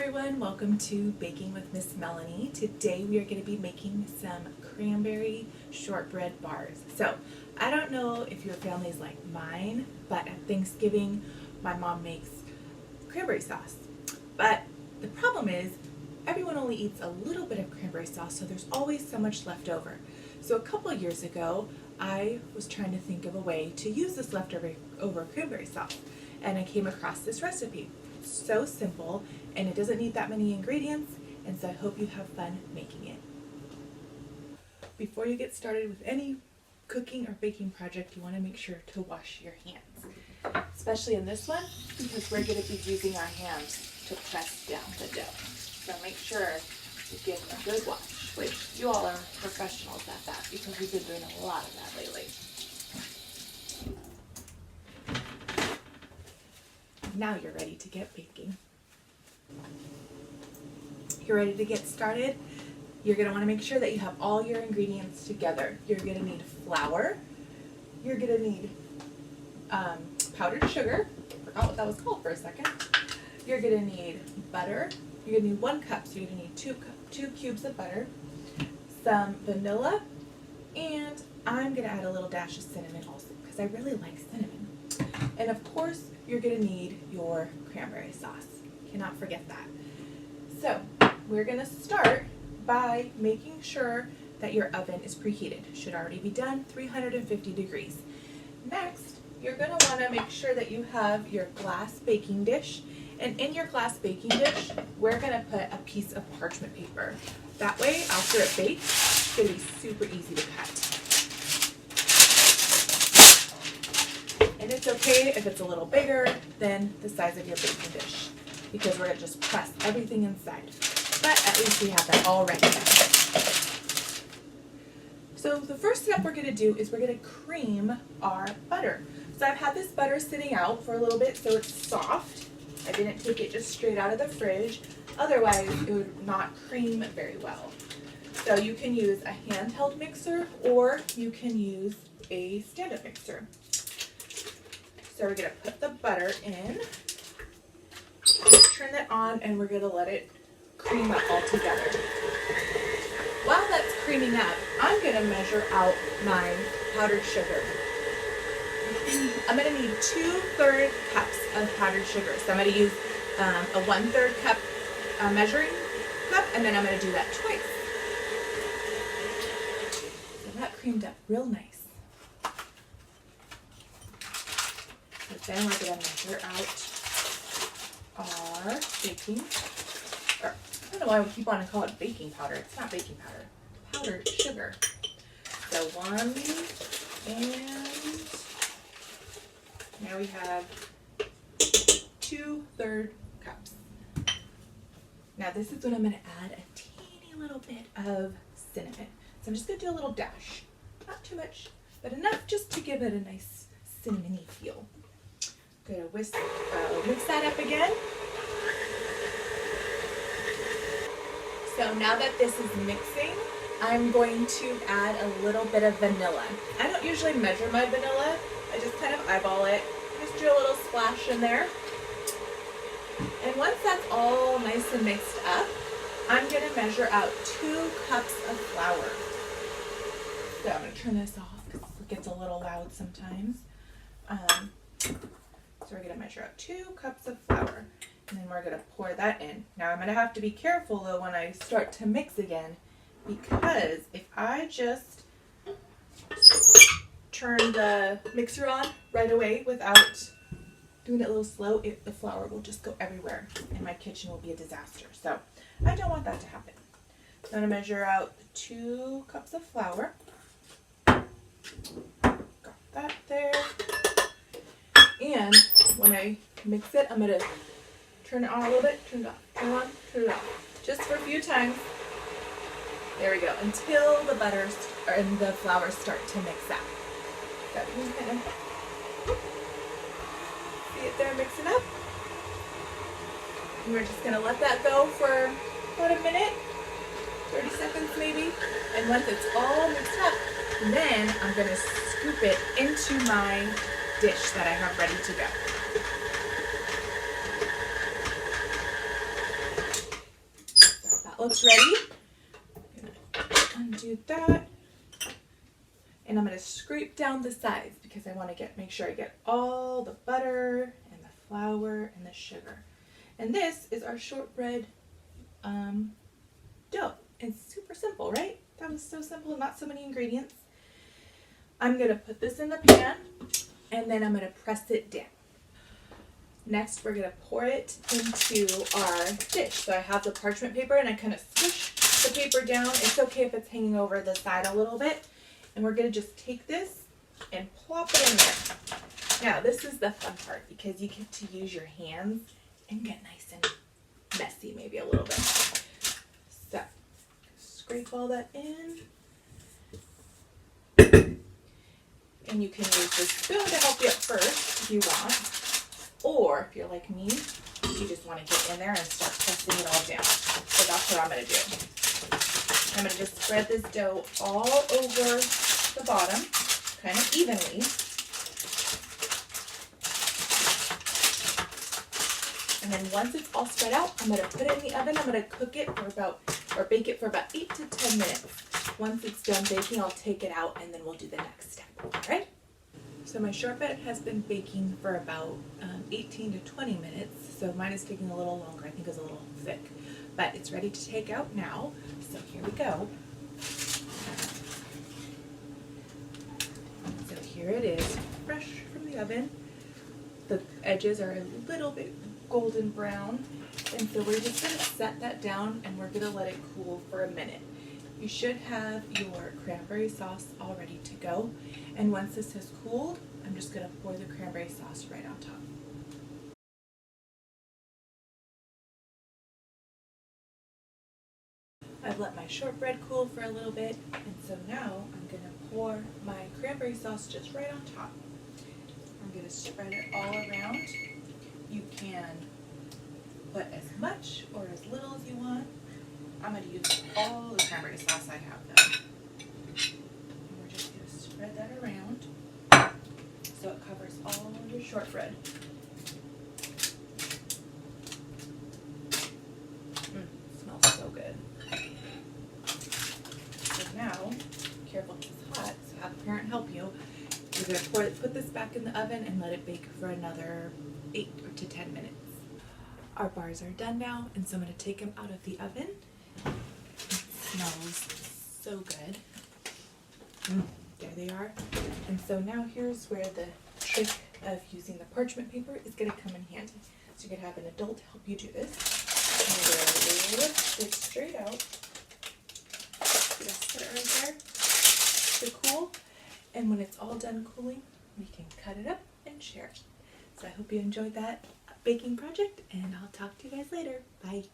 everyone, welcome to Baking with Miss Melanie. Today we are going to be making some cranberry shortbread bars. So I don't know if your family is like mine, but at Thanksgiving my mom makes cranberry sauce. But the problem is everyone only eats a little bit of cranberry sauce, so there's always so much left over. So a couple of years ago I was trying to think of a way to use this leftover cranberry sauce, and I came across this recipe. So simple, and it doesn't need that many ingredients, and so I hope you have fun making it. Before you get started with any cooking or baking project, you want to make sure to wash your hands, especially in this one because we're going to be using our hands to press down the dough. So make sure you give a good wash, which you all are professionals at that because we've been doing a lot of that lately. Now you're ready to get baking. You're ready to get started. You're going to want to make sure that you have all your ingredients together. You're going to need flour. You're going to need powdered sugar. Forgot what that was called for a second. You're going to need butter. You're going to need 1 cup, so you're going to need two cubes of butter, some vanilla, and I'm going to add a little dash of cinnamon also because I really like cinnamon. And of course, you're going to need your cranberry sauce. Cannot forget that. So we're going to start by making sure that your oven is preheated. Should already be done, 350 degrees. Next, you're going to want to make sure that you have your glass baking dish. And in your glass baking dish, we're going to put a piece of parchment paper. That way, after it bakes, it's going to be super easy to cut. And it's okay if it's a little bigger than the size of your baking dish because we're going to just press everything inside. But at least we have that all ready. So the first step we're going to do is we're going to cream our butter. So I've had this butter sitting out for a little bit so it's soft. I didn't take it just straight out of the fridge. Otherwise, it would not cream very well. So you can use a handheld mixer or you can use a stand-up mixer. So we're going to put the butter in, turn it on, and we're going to let it cream up all together. While that's creaming up, I'm going to measure out my powdered sugar. I'm going to need 2/3 cups of powdered sugar. So I'm going to use a 1/3 cup measuring cup, and then I'm going to do that twice. So that creamed up real nice. Then we're going to measure out our baking, or I don't know why we keep on to call it baking powder. It's not baking powder, powdered sugar. So 1, and now we have 2/3 cups. Now this is when I'm going to add a teeny little bit of cinnamon. So I'm just going to do a little dash. Not too much, but enough just to give it a nice cinnamony feel. Going to mix that up again. So now that this is mixing, I'm going to add a little bit of vanilla. I don't usually measure my vanilla. I just kind of eyeball it. Just do a little splash in there. And once that's all nice and mixed up, I'm going to measure out 2 cups of flour. So I'm going to turn this off because it gets a little loud sometimes. So we're going to measure out 2 cups of flour, and then we're going to pour that in. Now I'm going to have to be careful though when I start to mix again, because if I just turn the mixer on right away without doing it a little slow, the flour will just go everywhere and my kitchen will be a disaster. So I don't want that to happen. So I'm going to measure out 2 cups of flour. Got that there. And when I mix it, I'm going to turn it on a little bit, turn it off, turn it on, turn it off. Just for a few times. There we go. Until the butter and the flour start to mix up. So you can kind of see it there mixing up. And we're just going to let that go for about a minute, 30 seconds maybe. And once it's all mixed up, then I'm going to scoop it into my dish that I have ready to go. looks ready. I'm gonna undo that. And I'm going to scrape down the sides because I want to make sure I get all the butter and the flour and the sugar. And this is our shortbread dough. It's super simple, right? That was so simple, not so many ingredients. I'm going to put this in the pan and then I'm going to press it down. Next, we're going to pour it into our dish. So I have the parchment paper and I kind of squish the paper down. It's okay if it's hanging over the side a little bit. And we're going to just take this and plop it in there. Now, this is the fun part because you get to use your hands and get nice and messy maybe a little bit. So, scrape all that in. And you can use the spoon to help you at first if you want. Or, if you're like me, you just want to get in there and start pressing it all down. So that's what I'm going to do. I'm going to just spread this dough all over the bottom, kind of evenly. And then once it's all spread out, I'm going to put it in the oven. I'm going to cook it for bake it for about 8 to 10 minutes. Once it's done baking, I'll take it out and then we'll do the next step. All right? So my shortbread has been baking for about 18 to 20 minutes. So mine is taking a little longer. I think it's a little thick. But it's ready to take out now. So here we go. So here it is, fresh from the oven. The edges are a little bit golden brown. And so we're just going to set that down and we're going to let it cool for a minute. You should have your cranberry sauce all ready to go. And once this has cooled, I'm just going to pour the cranberry sauce right on top. I've let my shortbread cool for a little bit, and so now I'm going to pour my cranberry sauce just right on top. I'm going to spread it all around. You can put as much or as little as you want. I'm going to use all the cranberry sauce I have though. And we're just going to spread that around so it covers all your shortbread. Smells so good. So now, careful because it's hot, so have a parent help you. You're going to put this back in the oven and let it bake for another 8 to 10 minutes. Our bars are done now, and so I'm going to take them out of the oven. It smells so good. There they are. And so now here's where the trick of using the parchment paper is going to come in handy. So you could have an adult help you do this. And lift it straight out. Just put it right there to cool. And when it's all done cooling, we can cut it up and share it. So I hope you enjoyed that baking project, and I'll talk to you guys later. Bye.